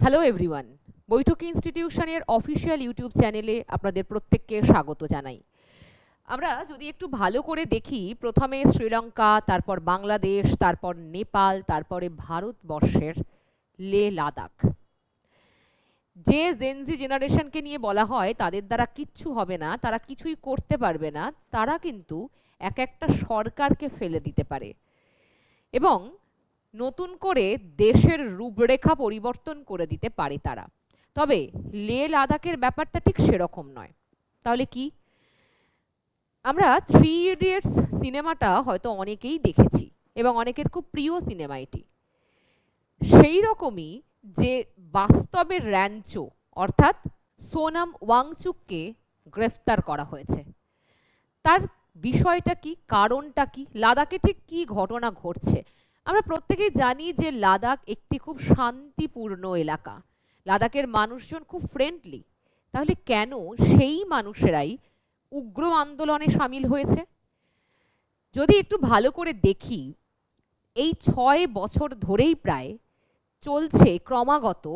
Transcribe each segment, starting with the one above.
Hello everyone, বৈঠকি ইনস্টিটিউশনের official YouTube চ্যানেলে আপনাদের প্রত্যেককে স্বাগত জানাই। আমরা যদি একটু ভালো করে দেখি, প্রথমে শ্রীলঙ্কা, তারপর বাংলাদেশ, তারপর নেপাল, তারপরে ভারতবর্ষের লে লাদাখ। যে জেনজি জেনারেশনকে নিয়ে বলা হয় তাদের দ্বারা কিচ্ছু হবে না, তারা কিছুই করতে পারবে না, তারা কিন্তু এক একটা সরকারকে ফেলে দিতে পারে এবং নতুন করে দেশের রূপরেখা পরিবর্তন করে দিতে পারে তারা। তবে লে লাদাখের ব্যাপারটা ঠিক সেরকম নয়। তাহলে কি? আমরা থ্রি ইডিয়টস সিনেমাটা হয়তো অনেকেই দেখেছি এবং অনেকের খুব প্রিয় সিনেমা এটি। সেই রকমই যে বাস্তবের র্যাঞ্চো অর্থাৎ সোনাম ওয়াংচুককে গ্রেফতার করা হয়েছে, তার বিষয়টা কি, কারণটা কি, লাদাখে ঠিক কি ঘটনা ঘটছে? আমরা প্রত্যেকেই জানি যে লাদাখ একটি খুব শান্তিপূর্ণ এলাকা, লাদাখের মানুষজন খুব ফ্রেন্ডলি। তাহলে কেন সেই মানুষেরাই উগ্র আন্দোলনে সামিল হয়েছে? যদি একটু ভালো করে দেখি, এই 6 বছর ধরেই প্রায় চলছে ক্রমাগত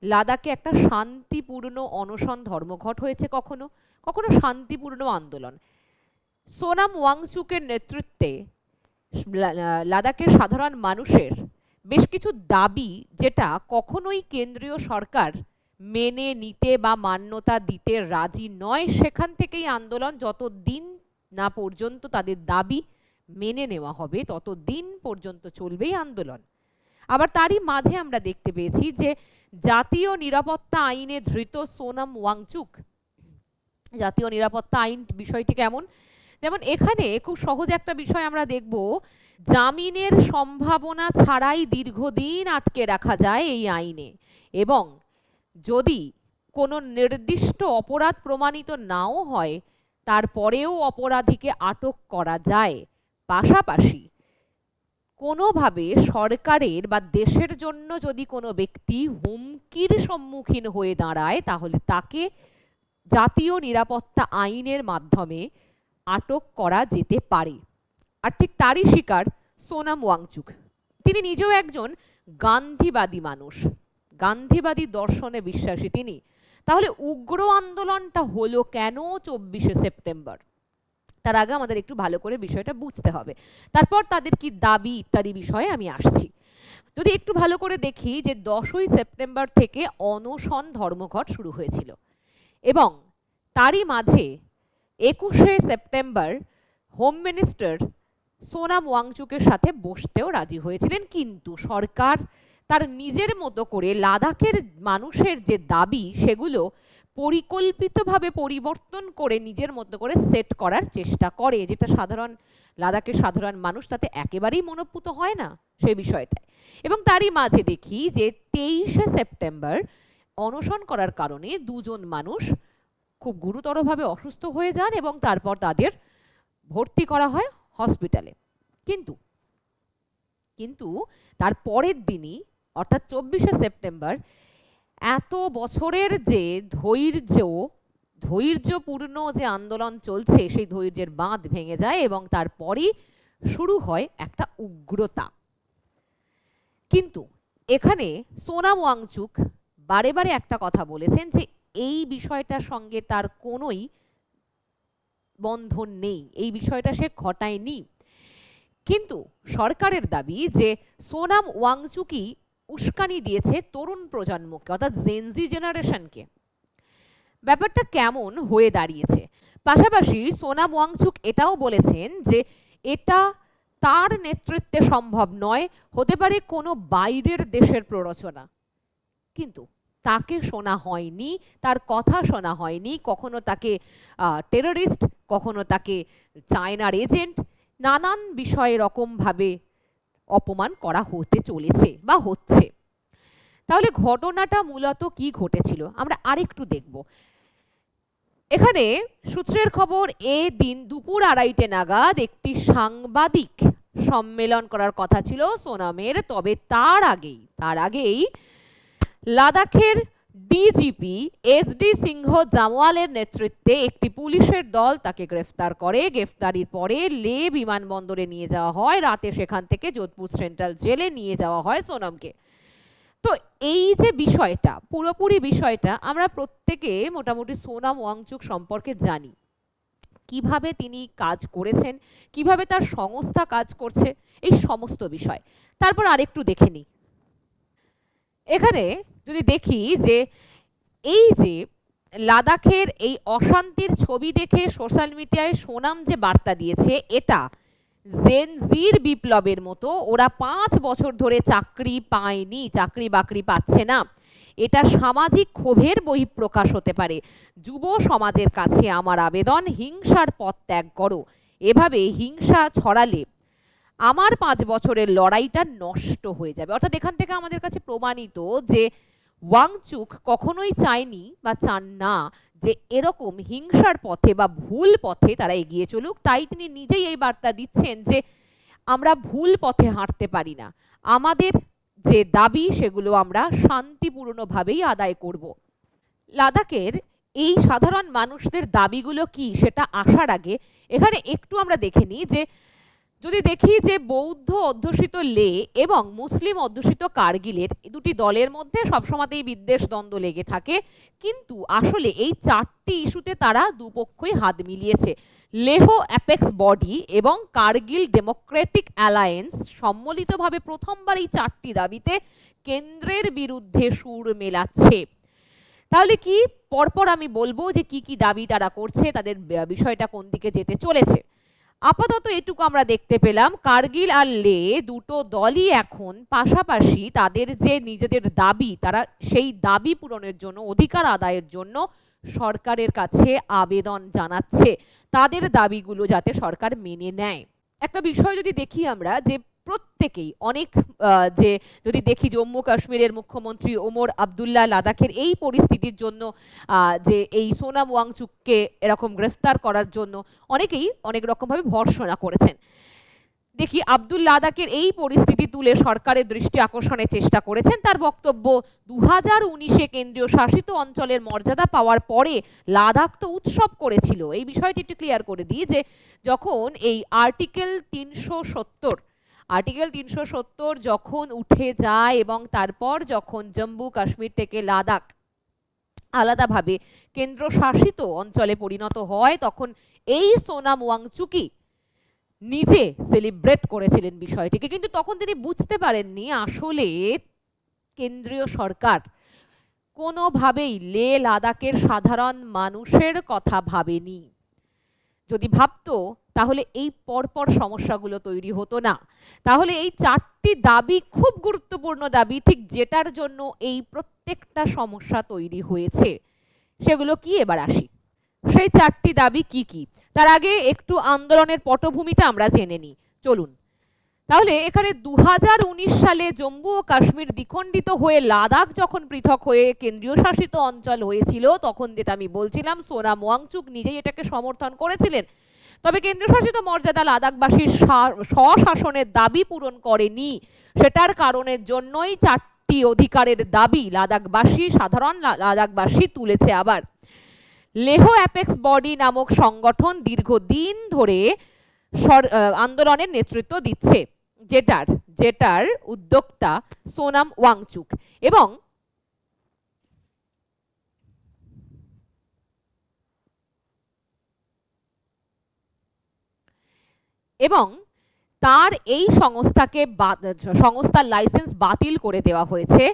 লাদাখে একটা শান্তিপূর্ণ অনশন ধর্মঘট হয়েছে, কখনো কখনো শান্তিপূর্ণ আন্দোলন। সোনাম ওয়াংচুকের নেতৃত্বে লাদাখের সাধারণ মানুষের বেশ কিছু দাবি, যেটা কখনোই কেন্দ্রীয় সরকার মেনে নিতে বা মান্যতা দিতে রাজি নয়, সেখান থেকেই আন্দোলন। যতদিন না পর্যন্ত তাদের দাবি মেনে নেওয়া হবে ততদিন পর্যন্ত চলবেই আন্দোলন। আবার তারই মাঝে আমরা দেখতে পেয়েছি যে জাতীয় নিরাপত্তা আইনে ধৃত সোনাম ওয়াংচুক, জাতীয় নিরাপত্তা আইন বিষয়টি কেমন? যেমন এখানে খুব সহজ একটা বিষয় আমরা দেখব, জামিনের সম্ভাবনা ছাড়াই দীর্ঘদিন আটকে রাখা যায় এই আইনে, এবং যদি কোনো নির্দিষ্ট অপরাধ প্রমাণিত নাও হয় তারপরেও অপরাধীকে আটক করা যায়। পাশাপাশি কোনোভাবে সরকারের বা দেশের জন্য যদি কোনো ব্যক্তি হুমকির সম্মুখীন হয়ে দাঁড়ায় তাহলে তাকে জাতীয় নিরাপত্তা আইনের মাধ্যমে আটক করা যেতে পারে। আর ঠিক তারই শিকার সোনাম ওয়াংচুক। তিনি নিজেও একজন গান্ধীবাদী মানুষ, গান্ধীবাদী দর্শনে বিশ্বাসী তিনি। তাহলে উগ্র আন্দোলনটা হলো কেন 24শে সেপ্টেম্বর? তার আগে আমাদের একটু ভালো করে বিষয়টা বুঝতে হবে, তারপর তাদের কি দাবি ইত্যাদি বিষয়ে আমি আসছি। যদি একটু ভালো করে দেখি যে 10ই সেপ্টেম্বর থেকে অনশন ধর্মঘট শুরু হয়েছিল এবং তারই মাঝে 21শে সেপ্টেম্বর হোম মিনিস্টার সোনাম ওয়াংচুকের সাথে বসতেও রাজি হয়েছিলেন, কিন্তু সরকার তার নিজের মতো করে লাদাখের মানুষের যে দাবি সেগুলো পরিকল্পিতভাবে পরিবর্তন করে নিজের মতো করে সেট করার চেষ্টা করে, যেটা সাধারণ লাদাখের সাধারণ মানুষ তাতে একেবারেই মনোপুত হয় না সেই বিষয়টায়। এবং তারই মাঝে দেখি যে 23শে সেপ্টেম্বর অনশন করার কারণে দুজন মানুষ খুব গুরুতরভাবে অসুস্থ হয়ে যান এবং তারপর তাদের ভর্তি করা হয় হসপিটালে। কিন্তু কিন্তু তার পরের দিনই অর্থাৎ 24শে সেপ্টেম্বর এত বছরের যে ধৈর্যপূর্ণ যে আন্দোলন চলছে সেই ধৈর্যের বাঁধ ভেঙে যায় এবং তারপরই শুরু হয় একটা উগ্রতা। কিন্তু এখানে সোনাম ওয়াংচুক বারে বারে একটা কথা বলেছেন যে এই বিষয়টার সঙ্গে তার কোনোই বন্ধন নেই, এই বিষয়টা সে ঘটায়নি। কিন্তু সরকারের দাবি যে সোনাম ওয়াংচুকই উস্কানি দিয়েছে তরুণ প্রজন্মকে অর্থাৎ জেনজি জেনারেশনকে। ব্যাপারটা কেমন হয়ে দাঁড়িয়েছে? পাশাপাশি সোনাম ওয়াংচুক এটাও বলেছেন যে এটা তার নেতৃত্বে সম্ভব নয়, হতে পারে কোনো বাইরের দেশের প্ররোচনা। কিন্তু তাকে শোনা হয়নি, তার কথা শোনা হয়নি, কখনো তাকে টেররিস্ট, কখনো তাকে চায়নার এজেন্ট, নানান বিষয়ে রকমভাবে অপমান করা হতে চলেছে বা হচ্ছে। তাহলে ঘটনাটা মূলত কি ঘটেছিল আমরা আরেকটু দেখব। এখানে সূত্রের খবর, এ দিন দুপুর 2:30টে নাগাদ একটি সাংবাদিক সম্মেলন করার কথা ছিল সোনামের, তবে তার আগেই লাদাখের ডিজিপি এসডি সিংহ জামওয়ালের নেতৃত্বে একটি পুলিশের দল তাকে গ্রেফতার করে। গ্রেফতারির পরে লে বিমানবন্দরে নিয়ে যাওয়া হয়, রাতে সেখান থেকে যোধপুর সেন্ট্রাল জেলে নিয়ে যাওয়া হয় সোনামকে। তো এই যে বিষয়টা, পুরোপুরি বিষয়টা আমরা প্রত্যেকে মোটামুটি সোনাম ওয়াংচুক সম্পর্কে জানি, কিভাবে তিনি কাজ করেছেন, কিভাবে তার সংস্থা কাজ করছে, এই সমস্ত বিষয়। তারপর আরেকটু দেখে নিই, এখানে যদি দেখি যে এই যে লাদাখের এই অশান্তির ছবি দেখে সোশ্যাল মিডিয়ায় সোনাম যে বার্তা দিয়েছে, এটা জেন জির বিপ্লবের মতো। ওরা 5 বছর ধরে চাকরি পায়নি, চাকরি বাকরি পাচ্ছে না, এটা সামাজিক ক্ষোভের বহিঃপ্রকাশ হতে পারে। যুব সমাজের কাছে আমার আবেদন, হিংসার পথ ত্যাগ করো। এভাবে হিংসা ছড়ালে আমার 5 বছরের লড়াইটা নষ্ট হয়ে যাবে। অর্থাৎ এখান থেকে আমাদের কাছে প্রমাণিত যে ওয়াংচুক কখনোই চায়নি বা চান না যে এরকম হিংসার পথে বা ভুল পথে তারা এগিয়ে চলুক। তাই তিনি নিজেই এই বার্তা দিচ্ছেন যে আমরা ভুল পথে হাঁটতে পারি না, আমাদের যে দাবি সেগুলো আমরা শান্তিপূর্ণভাবেই আদায় করব। লাদাখের এই সাধারণ মানুষদের দাবিগুলো কি সেটা আসার আগে এখানে একটু আমরা দেখে নিই যে, যদি দেখি যে বৌদ্ধ অধ্যুষিত লে এবং মুসলিম অধ্যুষিত কার্গিলের দুটি দলের মধ্যে সবসময়তেই বিদ্বেষ দ্বন্দ্ব লেগে থাকে, কিন্তু আসলে এই 4টি ইস্যুতে তারা দুপক্ষই হাত মিলিয়েছে। লেহ অ্যাপেক্স বডি এবং কার্গিল ডেমোক্রেটিক অ্যালায়েন্স সম্মিলিতভাবে প্রথমবার এই 4টি দাবিতে কেন্দ্রের বিরুদ্ধে সুর মেলাচ্ছে। তাহলে কি পরপর আমি বলবো যে কি কি দাবি তারা করছে, তাদের বিষয়টা কোন দিকে যেতে চলেছে। আপাতত এটুকু আমরা দেখতে পেলাম, কার্গিল আর লে দুটো দলই এখন পাশাপাশি তাদের যে নিজেদের দাবি, তারা সেই দাবি পূরণের জন্য, অধিকার আদায়ের জন্য সরকারের কাছে আবেদন জানাচ্ছে, তাদের দাবিগুলো যাতে সরকার মেনে নেয়। একটা বিষয় যদি দেখি আমরা যে প্রত্যেকেই অনেক যে যদি দেখি জম্মু কাশ্মীরের মুখ্যমন্ত্রী ওমর আবদুল্লাহ লাদাখের এই পরিস্থিতির জন্য যে এই সোনাম ওয়াংচুককে এরকম গ্রেফতার করার জন্য অনেকেই অনেক রকমভাবে ভর্ৎসনা করেছেন। দেখি আব্দুল লাদাখের এই পরিস্থিতি তুলে সরকারের দৃষ্টি আকর্ষণের চেষ্টা করেছেন। তার বক্তব্য, 2019-এ কেন্দ্রীয় শাসিত অঞ্চলের মর্যাদা পাওয়ার পরে লাদাখ তো উৎসব করেছিল। এই বিষয়টি একটু ক্লিয়ার করে দিই যে যখন এই আর্টিকেল 370 যখন উঠে যায় এবং তারপর যখন জম্মু কাশ্মীর থেকে লাদাখ আলাদাভাবে কেন্দ্রশাসিত অঞ্চলে পরিণত হয়, তখন এই সোনাম ওয়াংচুকই নিজে সেলিব্রেট করেছিলেন বিষয়টিকে। কিন্তু তখন তিনি বুঝতে পারেননি আসলে কেন্দ্রীয় সরকার কোনোভাবেই লে লাদাখের সাধারণ মানুষের কথা ভাবেনি। যদি ভাবতো তাহলে এই পরপর সমস্যাগুলো তৈরি হতো না। তাহলে এই 4টি দাবি খুব গুরুত্বপূর্ণ দাবি, ঠিক যেটার জন্য এই প্রত্যেকটা সমস্যা তৈরি হয়েছে। সেগুলো কি এবার আসি, সেই 4টি দাবি কি কি। তার আগে একটু আন্দোলনের পটভূমিটা আমরা জেনে নিই, চলুন। তাহলে এখানে 2019 সালে জম্মু ও কাশ্মীর দ্বিখণ্ডিত হয়ে লাদাখ যখন পৃথক হয়ে কেন্দ্রীয় শাসিত অঞ্চল হয়েছিল, তখন যেটা আমি বলছিলাম সোনাম ওয়াংচুক নিজেই এটাকে সমর্থন করেছিলেন। তবে কেন্দ্রীয় শাসিত মর্যাদা লাদাখবাসীর স্বশাসনের দাবি পূরণ করেনি। সেটার কারণের জন্যই 4টি অধিকারের দাবি সাধারণ লাদাখবাসী তুলেছে। আবার লেহ অ্যাপেক্স বডি নামক সংগঠন দীর্ঘদিন ধরে আন্দোলনের নেতৃত্ব দিচ্ছে, যেটার উদ্যোক্তা সোনাম ওয়াংচুক। এবং তার এই সংস্থার লাইসেন্স বাতিল করে দেওয়া হয়েছে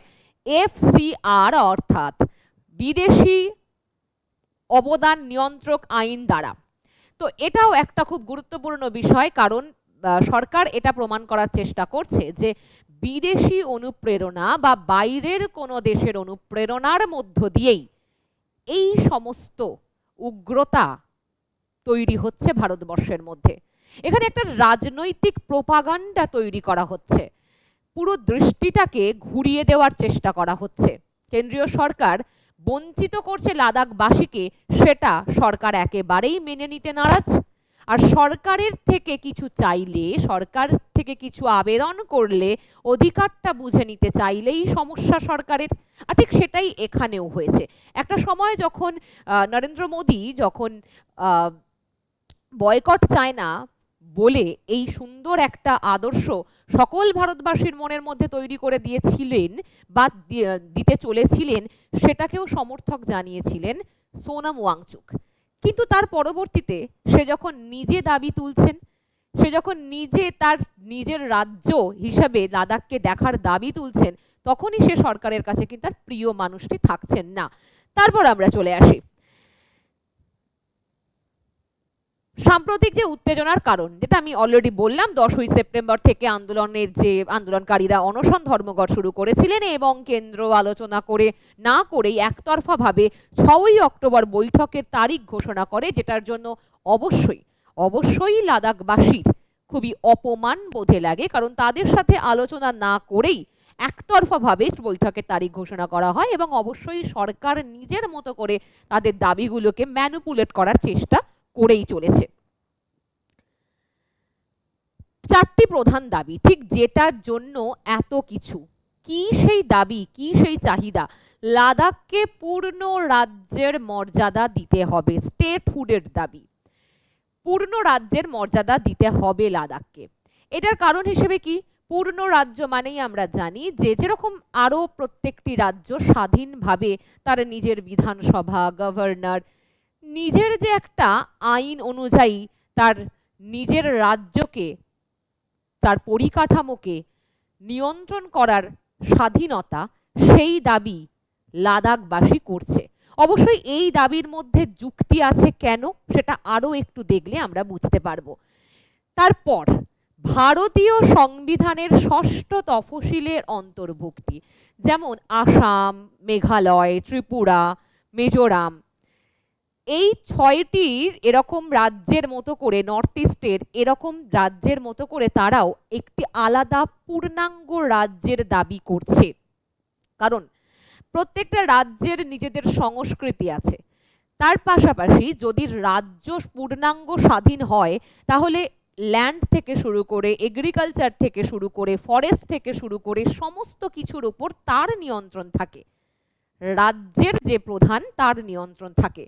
FCR অর্থাৎ বিদেশি অবদান নিয়ন্ত্রক আইন দ্বারা। তো এটাও একটা খুব গুরুত্বপূর্ণ বিষয়, কারণ সরকার এটা প্রমাণ করার চেষ্টা করছে যে বিদেশি অনুপ্রেরণা বা বাইরের কোনো দেশের অনুপ্রেরণার মধ্য দিয়েই এই সমস্ত উগ্রতা তৈরি হচ্ছে ভারতবর্ষের মধ্যে। এখানে একটা রাজনৈতিক প্রোপাগান্ডা তৈরি করা হচ্ছে, পুরো দৃষ্টিটাকে ঘুরিয়ে দেওয়ার চেষ্টা করা হচ্ছে। কেন্দ্রীয় সরকার বঞ্চিত করছে লাদাখবাসীকে, সেটা সরকার একেবারেই মেনে নিতে নারাজ। আর সরকারের থেকে কিছু চাইলে, সরকার থেকে কিছু আবেদন করলে, অধিকারটা বুঝে নিতে চাইলেই সমস্যা সরকারের। আর ঠিক সেটাই এখানেও হয়েছে। একটা সময় যখন নরেন্দ্র মোদী যখন বয়কট চায়না বলে এই সুন্দর একটা আদর্শ সকল ভারতবাসীর মনের মধ্যে তৈরি করে দিয়েছিলেন বা দিতে চলেছিলেন, সেটাকেও সমর্থক জানিয়েছিলেন সোনাম ওয়াংচুক। কিন্তু তার পরবর্তীতে সে যখন নিজে দাবি তুলছেন, সে যখন নিজে তার নিজের রাজ্য হিসাবে লাদাখকে দেখার দাবি তুলছেন, তখনই সে সরকারের কাছে কিন্তু তার প্রিয় মানুষটি থাকছেন না। তারপর আমরা চলে আসি সাম্প্রতিক যে উত্তেজনার কারণ, যেটা আমি অলরেডি বললাম, 10ই সেপ্টেম্বর থেকে আন্দোলনকারীরা অনশন ধর্মঘট শুরু করেছিলেন এবং কেন্দ্র আলোচনা করে না করেই একতরফা ভাবে 6ই অক্টোবর বৈঠকের তারিখ ঘোষণা করে, যেটার জন্য অবশ্যই লাদাখবাসীর খুবই অপমান বোধে লাগে, কারণ তাদের সাথে আলোচনা না করেই একতরফা ভাবে বৈঠকের তারিখ ঘোষণা করা হয় এবং অবশ্যই সরকার নিজের মতো করে তাদের দাবিগুলোকে ম্যানিপুলেট করার চেষ্টা করেই চলেছে। 4টি প্রধান দাবি, ঠিক যেটার জন্য এত কিছু। কি সেই দাবি, কি সেই চাহিদা? লাদাখকে পূর্ণ রাজ্যের মর্যাদা দিতে হবে, স্টেটহুডের দাবি। পূর্ণ রাজ্যের মর্যাদা দিতে হবে লাদাখকে। এটার কারণ হিসেবে কি? পূর্ণ রাজ্য মানেই আমরা জানি যে যেরকম আরো প্রত্যেকটি রাজ্য স্বাধীনভাবে তার নিজের বিধানসভা, গভর্নর, নিজের যে একটা আইন অনুযায়ী তার নিজের রাজ্যকে, তার পরিকাঠামোকে নিয়ন্ত্রণ করার স্বাধীনতা, সেই দাবি লাদাখবাসী করছে। অবশ্যই এই দাবির মধ্যে যুক্তি আছে, কেন সেটা আরো একটু দেখলে আমরা বুঝতে পারবো। তারপর ভারতীয় সংবিধানের 6ষ্ঠ তফসিলের অন্তর্ভুক্তি, যেমন আসাম, মেঘালয়, ত্রিপুরা, মিজোরাম, এই 6টির এরকম রাজ্যের মতো করে, নর্থ ইস্টের এরকম রাজ্যের মতো করে তারাও একটি আলাদা পূর্ণাঙ্গ রাজ্যের দাবি করছে। কারণ প্রত্যেকটা রাজ্যের নিজেদের সংস্কৃতি আছে। তার পাশাপাশি যদি রাজ্য পূর্ণাঙ্গ স্বাধীন হয়, তাহলে ল্যান্ড থেকে শুরু করে, এগ্রিকালচার থেকে শুরু করে, ফরেস্ট থেকে শুরু করে সমস্ত কিছুর উপর তার নিয়ন্ত্রণ থাকে, রাজ্যের যে প্রধান তার নিয়ন্ত্রণ থাকে।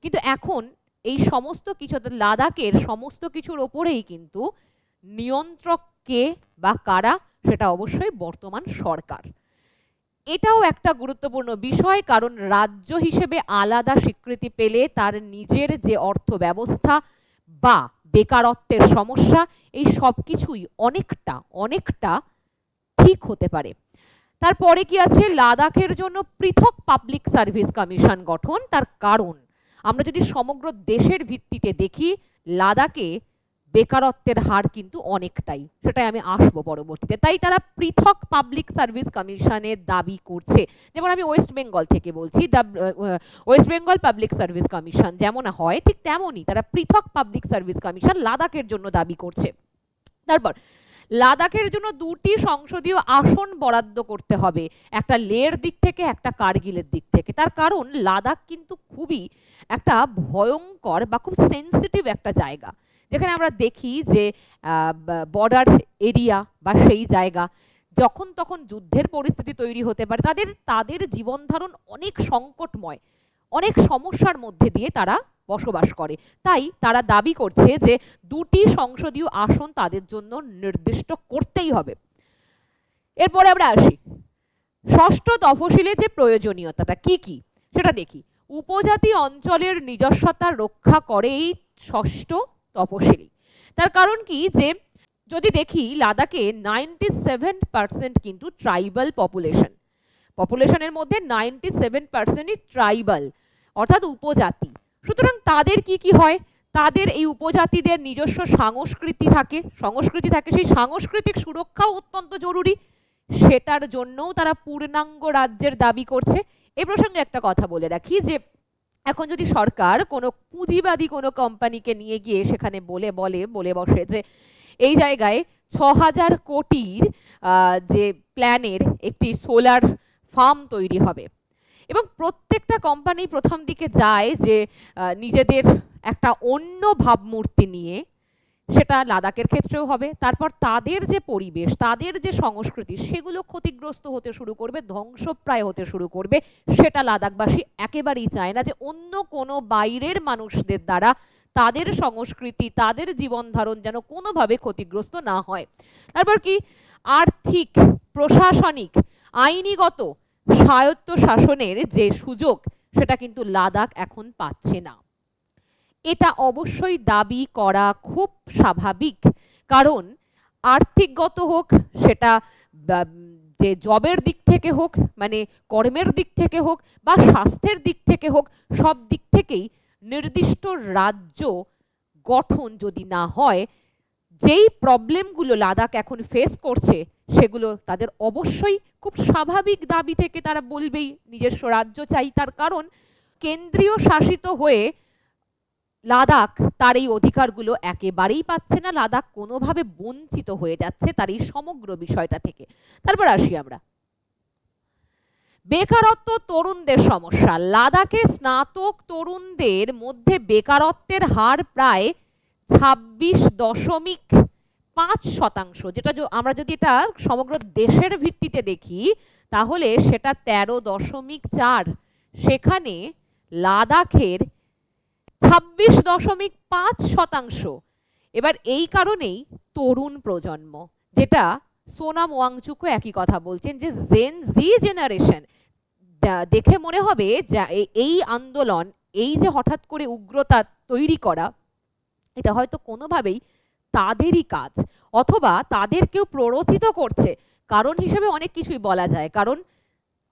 কিন্তু এখন এই সমস্ত কিছু, লাদাখের সমস্ত কিছুর ওপরেই কিন্তু নিয়ন্ত্রক কে বা কারা, সেটা অবশ্যই বর্তমান সরকার। এটাও একটা গুরুত্বপূর্ণ বিষয়, কারণ রাজ্য হিসেবে আলাদা স্বীকৃতি পেলে তার নিজের যে অর্থ ব্যবস্থা বা বেকারত্বের সমস্যা, এই সব কিছুই অনেকটা ঠিক হতে পারে। তারপরে কি আছে? লাদাখের জন্য পৃথক পাবলিক সার্ভিস কমিশন গঠন। তার কারণ আমরা যদি সমগ্র দেশের ভিত্তিতে দেখি, লাদাখে বেকারত্বের হার কিন্তু অনেকটাই, সেটাই আমি আসবো পরবর্তীতে। তাই তারা পৃথক পাবলিক সার্ভিস কমিশনের দাবি করছে। যেমন আমি ওয়েস্ট বেঙ্গল থেকে বলছি, West Bengal public service commission যেমন হয়, ঠিক তেমনই তারা পৃথক পাবলিক সার্ভিস কমিশন লাদাখের জন্য দাবি করছে। তারপর লাদাখের জন্য 2টি সংসদীয় আসন বরাদ্দ করতে হবে, একটা লেহর দিক থেকে, একটা কার্গিলের দিক থেকে। তার কারণ লাদাখ কিন্তু খুবই একটা ভয়ঙ্কর বা খুব সেন্সিটিভ একটা জায়গা, যেখানে আমরা দেখি যে বর্ডার এরিয়া বা সেই জায়গা যখন তখন যুদ্ধের পরিস্থিতি তৈরি হতে পারে, তাদের জীবন ধারণ অনেক সংকটময়, অনেক সমস্যার মধ্যে দিয়ে তারা বসবাস করে। তাই তারা দাবি করছে যে 2টি সংসদীয় আসন তাদের জন্য নির্দিষ্ট করতেই হবে। এরপরে আমরা আসি 6ষ্ঠ তফসিলে যে প্রয়োজনীয়তাটা কি কি সেটা দেখি। উপজাতি অঞ্চলের নিজস্বতা রক্ষা করে এই 6ষ্ঠ তফসিলি। তার কারণ কি? যে যদি দেখি লাদাখে 97% কিন্তু ট্রাইবাল পপুলেশনের মধ্যে 97%ই ট্রাইবাল, অর্থাৎ উপজাতি। সুতরাং তাদের কি হয়? তাদের এই উপজাতিদের নিজস্ব সংস্কৃতি থাকে, সেই সাংস্কৃতিক সুরক্ষাও অত্যন্ত জরুরি, সেটার জন্যও তারা পূর্ণাঙ্গ রাজ্যের দাবি করছে। এ প্রসঙ্গে একটা কথা বলে রাখি যে এখন যদি সরকার কোনো পুঁজিবাদী কোনো কোম্পানিকে নিয়ে গিয়ে সেখানে বলে বসে যে এই জায়গায় 6000 কোটির যে প্ল্যানের একটি সোলার ফার্ম তৈরি হবে, এবং প্রত্যেকটা কোম্পানি প্রথম দিকে যায় যে নিজেদের একটা অন্য ভাবমূর্তি নিয়ে, সেটা লাদাখের ক্ষেত্রেও হবে। তারপর তাদের যে পরিবেশ, তাদের যে সংস্কৃতি, সেগুলো ক্ষতিগ্রস্ত হতে শুরু করবে, ধ্বংসপ্রায় হতে শুরু করবে। সেটা লাদাখবাসী একেবারেই চায় না যে অন্য কোনো বাইরের মানুষদের দ্বারা তাদের সংস্কৃতি, তাদের জীবন ধারণ যেন কোনোভাবে ক্ষতিগ্রস্ত না হয়। তারপর কি, আর্থিক, প্রশাসনিক, আইনিগত স্বায়ত্ত শাসনের যে সুযোগ সেটা কিন্তু লাদাখ এখন পাচ্ছে না। এটা অবশ্যই দাবি করা খুব স্বাভাবিক, কারণ আর্থিকগত হোক, সেটা যে জবের দিক থেকে হোক, মানে কর্মের দিক থেকে হোক, বা স্বাস্থ্যের দিক থেকে হোক, সব দিক থেকেই নির্দিষ্ট রাজ্য গঠন যদি না হয়, যেই প্রবলেমগুলো লাদাখ এখন ফেস করছে সেগুলো তাদের অবশ্যই খুব স্বাভাবিক দাবি থেকে তারা বলবেই নিজস্ব রাজ্য চাই। তার কারণ কেন্দ্রীয় শাসিত হয়ে লাদাখ তার এই অধিকারগুলো একেবারেই পাচ্ছে না, লাদাখ কোনোভাবে বঞ্চিত হয়ে যাচ্ছে তার এই সমগ্র বিষয়টা থেকে। তারপর আসি আমরা বেকারত্ব, তরুণদের সমস্যা। লাদাখে স্নাতক তরুণদের মধ্যে বেকারত্বের হার প্রায় 26.5%, যেটা আমরা যদি এটা সমগ্র দেশের ভিত্তিতে দেখি তাহলে সেটা 13.4, সেখানে লাদাখের 26.5%। এবার এই কারণেই তরুণ প্রজন্ম, যেটা সোনাম ওয়াংচুকও একই কথা বলছেন যে জেন জি জেনারেশন, দেখে মনে হবে যে এই আন্দোলন, এই যে হঠাৎ করে উগ্রতা তৈরি করা, এটা হয়তো কোনোভাবেই তাদেরই কাজ, অথবা তাদের কেউ প্ররোচিত করছে। কারণ হিসেবে অনেক কিছুই বলা যায়, কারণ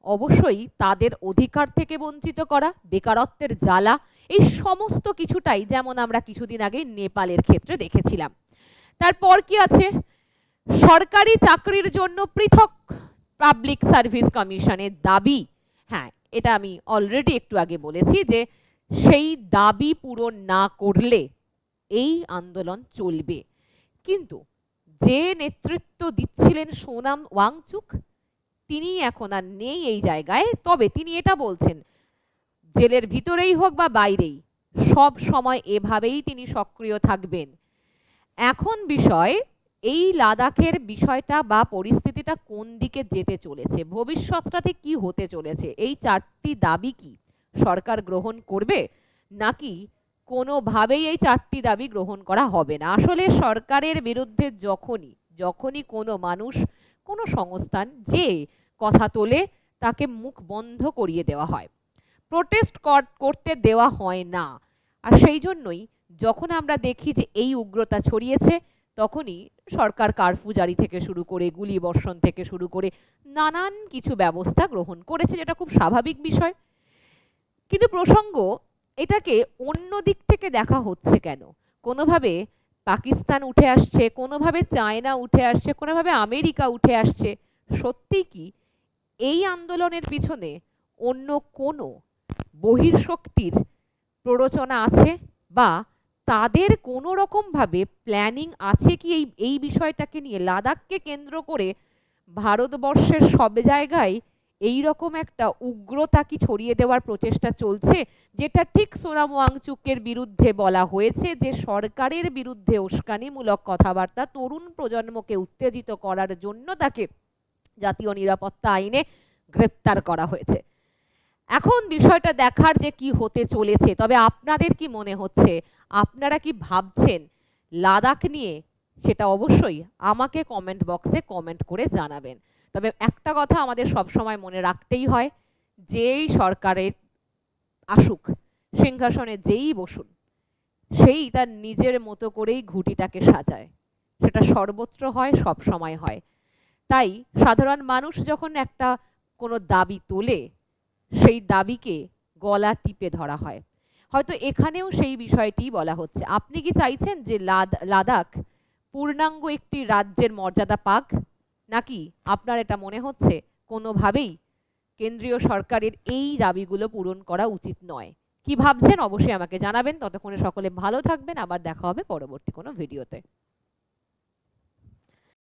অবশ্যই তাদের অধিকার থেকে বঞ্চিত করা, বেকারত্বের জ্বালা, এই সমস্ত কিছুটাই যেমন আমরা কিছুদিন আগে নেপালের ক্ষেত্রে দেখেছিলাম। তারপর কি আছে, সরকারি চাকরির জন্য পৃথক পাবলিক সার্ভিস কমিশনের দাবি। হ্যাঁ, এটা আমি অলরেডি একটু আগে বলেছি যে সেই দাবি পূরণ না করলে এই আন্দোলন চলবে। কিন্তু যে নেতৃত্ব দিচ্ছিলেন সোনাম ওয়াংচুক, তিনি এখন আর নেই এই জায়গায়। তবে তিনি এটা বলছেন, জেলের ভিতরেই হোক বা বাইরেই সব সময় এভাবেই তিনি সক্রিয় থাকবেন। এখন বিষয় এই লাদাখের বিষয়টা বা পরিস্থিতিটা কোন দিকে যেতে চলেছে, ভবিষ্যৎটাতে কি হতে চলেছে, এই চারটি দাবি কি সরকার গ্রহণ করবে, নাকি কোনোভাবেই এই চারটি দাবি গ্রহণ করা হবে না। আসলে সরকারের বিরুদ্ধে যখনই কোনো মানুষ, কোনো সংস্থান যে কথা তোলে তাকে মুখ বন্ধ করিয়ে দেওয়া হয়, প্রোটেস্ট করতে দেওয়া হয় না। আর সেই জন্যই যখন আমরা দেখি যে এই উগ্রতা ছড়িয়েছে, তখনই সরকার কারফিউ জারি থেকে শুরু করে গুলি বর্ষণ থেকে শুরু করে নানান কিছু ব্যবস্থা গ্রহণ করেছে, যেটা খুব স্বাভাবিক বিষয়। কিন্তু প্রসঙ্গ, এটাকে অন্য দিক থেকে দেখা হচ্ছে কেন? কোনোভাবে পাকিস্তান উঠে আসছে, কোনোভাবে চায়না উঠে আসছে, কোনোভাবে আমেরিকা উঠে আসছে। সত্যি কি এই আন্দোলনের পিছনে অন্য কোনো বহির্শক্তির প্ররোচনা আছে, বা তাদের কোনো রকমভাবে প্ল্যানিং আছে কি এই বিষয়টাকে নিয়ে? লাদাখকে কেন্দ্র করে ভারতবর্ষের সব জায়গায় এই রকম একটা উগ্রতা কি ছড়িয়ে দেওয়ার প্রচেষ্টা চলছে, যেটা ঠিক সোনাম ওয়াংচুকের বিরুদ্ধে বলা হয়েছে যে সরকারের বিরুদ্ধে উস্কানিমূলক কথাবার্তা, তরুণ প্রজন্মকে উত্তেজিত করার জন্য তাকে জাতীয় নিরাপত্তা আইনে গ্রেপ্তার করা হয়েছে। এখন বিষয়টা দেখার যে কি হতে চলেছে। তবে আপনাদের কি মনে হচ্ছে, আপনারা কি ভাবছেন লাদাখ নিয়ে, সেটা অবশ্যই আমাকে কমেন্ট বক্সে কমেন্ট করে জানাবেন। তবে একটা কথা আমাদের সব সময় মনে রাখতেই হয়, যেই সরকারের আসুক, সিংহাসনে যেই বসুন, সেই তার নিজের মতো করেই ঘুঁটিটাকে সাজায়। সেটা সর্বত্র হয়, সব সময় হয়। তাই সাধারণ মানুষ যখন একটা কোনো দাবি তোলে, সেই দাবিকে গলা টিপে ধরা হয়। হয়তো এখানেও সেই বিষয়টি বলা হচ্ছে। আপনি কি চাইছেন যে লাদাখ পূর্ণাঙ্গ একটি রাজ্যের মর্যাদা পাক, নাকি আপনার এটা মনে হচ্ছে কোনোভাবেই কেন্দ্রীয় সরকারের এই দাবিগুলো পূরণ করা উচিত নয়? কি ভাবছেন অবশ্যই আমাকে জানাবেন। ততক্ষণে সকলে ভালো থাকবেন, আবার দেখা হবে পরবর্তী কোনো ভিডিওতে।